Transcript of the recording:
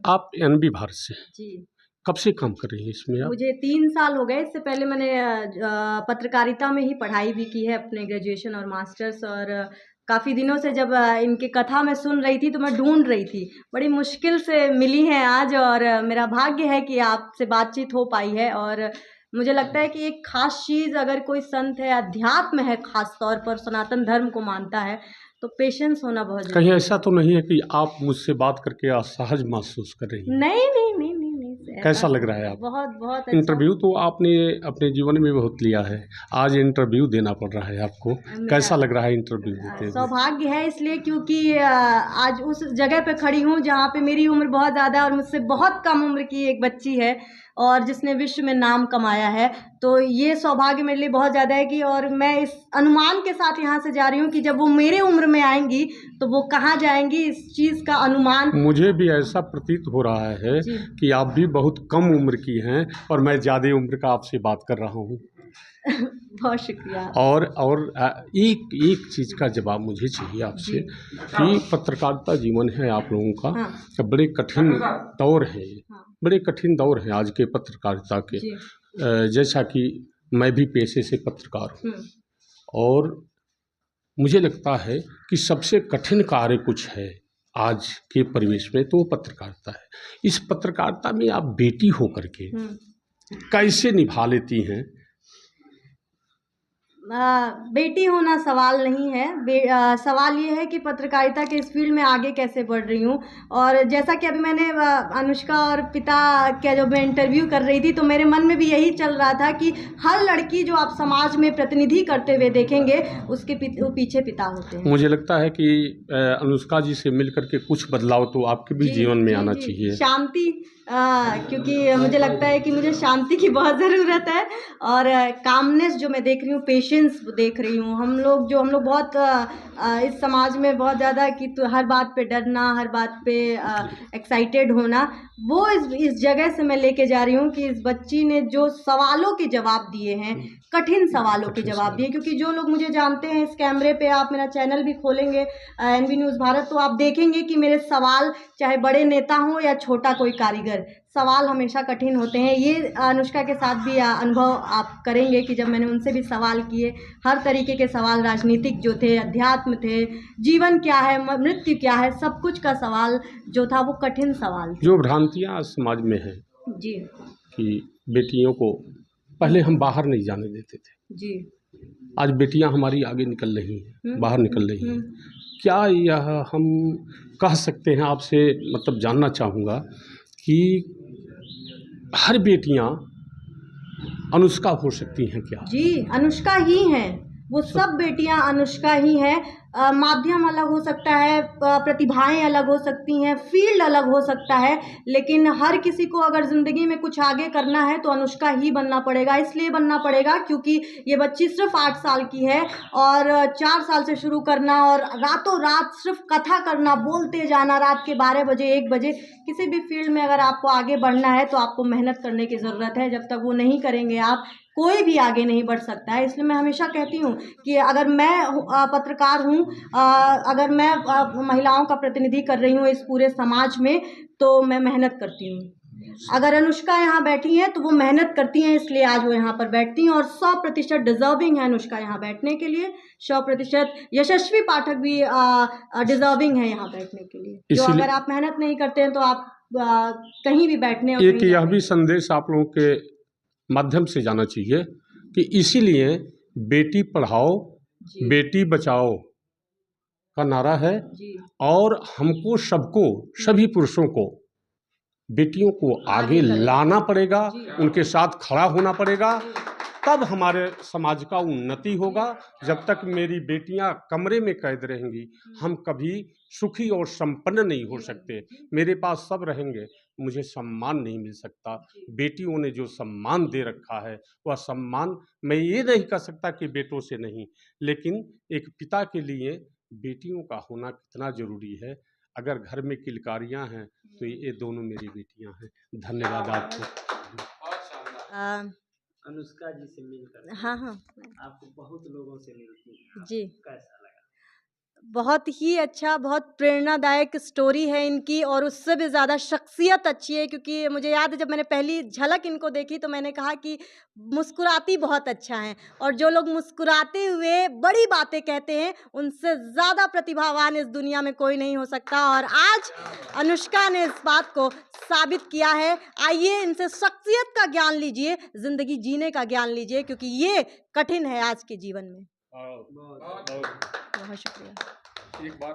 आप एनबी भारत से जी। कब से काम कर रही हैं इसमें आप? मुझे 3 साल हो गए। इससे पहले मैंने पत्रकारिता में ही पढ़ाई भी की है, अपने ग्रेजुएशन और मास्टर्स। और काफ़ी दिनों से जब इनकी कथा मैं सुन रही थी तो मैं ढूंढ रही थी, बड़ी मुश्किल से मिली हैं आज। और मेरा भाग्य है कि आपसे बातचीत हो पाई है। और मुझे लगता है कि एक खास चीज़ अगर कोई संत है, अध्यात्म है, खास तौर पर सनातन धर्म को मानता है, तो पेशेंस होना बहुत कहीं ज़रूरी ऐसा तो नहीं है कि आप मुझसे बात करके असहज महसूस कर रही है। हैं? नहीं, नहीं, नहीं, नहीं, नहीं, ऐसा कैसा लग रहा है आप? बहुत बहुत अच्छा। इंटरव्यू तो आपने अपने जीवन में बहुत लिया है, आज इंटरव्यू देना पड़ रहा है आपको, कैसा लग रहा है इंटरव्यू देते हुए? सौभाग्य है इसलिए क्योंकि आज उस जगह पे खड़ी हूँ जहाँ पे मेरी उम्र बहुत ज़्यादा और मुझसे बहुत कम उम्र की एक बच्ची है और जिसने विश्व में नाम कमाया है। तो ये सौभाग्य मेरे लिए बहुत ज़्यादा है कि, और मैं इस अनुमान के साथ यहाँ से जा रही हूँ कि जब वो मेरे उम्र में आएंगी तो वो कहाँ जाएंगी, इस चीज़ का अनुमान। मुझे भी ऐसा प्रतीत हो रहा है कि आप भी बहुत कम उम्र की हैं और मैं ज़्यादा उम्र का आपसे बात कर रहा हूँ। बहुत शुक्रिया। और एक एक चीज़ का जवाब मुझे चाहिए आपसे कि पत्रकारिता जीवन है आप लोगों का। हाँ। बड़े कठिन दौर है, हाँ। बड़े कठिन दौर है आज के पत्रकारिता के। जैसा कि मैं भी पेशे से पत्रकार हूँ और मुझे लगता है कि सबसे कठिन कार्य कुछ है आज के परिवेश में तो वो पत्रकारिता है। इस पत्रकारिता में आप बेटी होकर के कैसे निभा लेती हैं? बेटी होना सवाल नहीं है। सवाल ये है कि पत्रकारिता के इस फील्ड में आगे कैसे बढ़ रही हूँ। और जैसा कि अभी मैंने अनुष्का और पिता का जब मैं इंटरव्यू कर रही थी तो मेरे मन में भी यही चल रहा था कि हर लड़की जो आप समाज में प्रतिनिधि करते हुए देखेंगे उसके पीछे पिता होते हैं। मुझे लगता है कि अनुष्का जी से मिल करके कुछ बदलाव तो आपके भी जीवन में आना चाहिए। शांति, क्योंकि मुझे लगता है कि मुझे शांति की बहुत ज़रूरत है। और कामनेस जो मैं देख रही हूँ, पेशेंस देख रही हूँ। हम लोग बहुत इस समाज में बहुत ज़्यादा कि तो हर बात पे डरना, हर बात पे एक्साइटेड होना, वो इस जगह से मैं लेके जा रही हूँ कि इस बच्ची ने जो सवालों के जवाब दिए हैं, कठिन सवालों के जवाब दिए। क्योंकि जो लोग मुझे जानते हैं, इस कैमरे पे आप मेरा चैनल भी खोलेंगे एनबी न्यूज़ भारत, तो आप देखेंगे कि मेरे सवाल चाहे बड़े नेता हो या छोटा कोई कारीगर, सवाल हमेशा कठिन होते हैं। ये अनुष्का के साथ भी अनुभव आप करेंगे कि जब मैंने उनसे भी सवाल किए, हर तरीके के सवाल, राजनीतिक जो थे, अध्यात्म थे, जीवन क्या है, मृत्यु क्या है, सब कुछ का सवाल जो था वो कठिन सवाल थे। जो भ्रांतियाँ समाज में हैं जी, कि बेटियों को पहले हम बाहर नहीं जाने देते थे, जी, आज बेटियां हमारी आगे निकल रही हैं, बाहर निकल रही हैं। क्या यह हम कह सकते हैं? आपसे मतलब जानना चाहूँगा कि हर बेटियां अनुष्का हो सकती हैं क्या? जी, अनुष्का ही हैं। वो सब बेटियां अनुष्का ही हैं। माध्यम अलग हो सकता है, प्रतिभाएं अलग हो सकती हैं, फील्ड अलग हो सकता है, लेकिन हर किसी को अगर ज़िंदगी में कुछ आगे करना है तो अनुष्का ही बनना पड़ेगा। इसलिए बनना पड़ेगा क्योंकि ये बच्ची सिर्फ 8 साल की है और 4 साल से शुरू करना और रातों रात सिर्फ कथा करना, बोलते जाना, रात के 12 बजे, 1 बजे, किसी भी फील्ड में अगर आपको आगे बढ़ना है तो आपको मेहनत करने की ज़रूरत है। जब तक वो नहीं करेंगे आप, कोई भी आगे नहीं बढ़ सकता है। इसलिए मैं हमेशा कहती हूँ कि अगर मैं पत्रकार हूँ, अगर मैं महिलाओं का प्रतिनिधि कर रही हूँ इस पूरे समाज में, तो मैं मेहनत करती हूँ। अगर अनुष्का यहाँ बैठी हैं तो वो मेहनत करती हैं, इसलिए आज वो यहाँ पर बैठती हैं और 100% डिजर्विंग है अनुष्का यहाँ बैठने के लिए। 100% यशस्वी पाठक भी डिजर्विंग है यहाँ बैठने के लिए। जो अगर आप मेहनत नहीं करते हैं तो आप कहीं भी बैठने और एक यह भी संदेश आप लोगों के माध्यम से जाना चाहिए कि इसीलिए बेटी पढ़ाओ बेटी बचाओ का नारा है और हमको सबको, सभी पुरुषों को बेटियों को आगे लाना पड़ेगा, उनके साथ खड़ा होना पड़ेगा, तब हमारे समाज का उन्नति होगा। जब तक मेरी बेटियां कमरे में कैद रहेंगी हम कभी सुखी और संपन्न नहीं हो सकते। मेरे पास सब रहेंगे, मुझे सम्मान नहीं मिल सकता। बेटियों ने जो सम्मान दे रखा है वह सम्मान मैं ये नहीं कह सकता कि बेटों से नहीं, लेकिन एक पिता के लिए बेटियों का होना कितना जरूरी है। अगर घर में किलकारियां हैं तो ये दोनों मेरी बेटियां हैं। धन्यवाद आपको। अनुष्का जी से मिलकर हाँ, आपको बहुत लोगों से मिलती हैं, जी, कैसा लगा? बहुत ही अच्छा, बहुत प्रेरणादायक स्टोरी है इनकी और उससे भी ज़्यादा शख्सियत अच्छी है, क्योंकि मुझे याद है जब मैंने पहली झलक इनको देखी तो मैंने कहा कि मुस्कुराती बहुत अच्छा हैं, और जो लोग मुस्कुराते हुए बड़ी बातें कहते हैं उनसे ज़्यादा प्रतिभावान इस दुनिया में कोई नहीं हो सकता, और आज अनुष्का ने इस बात को साबित किया है। आइए इनसे शख्सियत का ज्ञान लीजिए, ज़िंदगी जीने का ज्ञान लीजिए, क्योंकि ये कठिन है आज के जीवन में। बहुत शुक्रिया। एक बार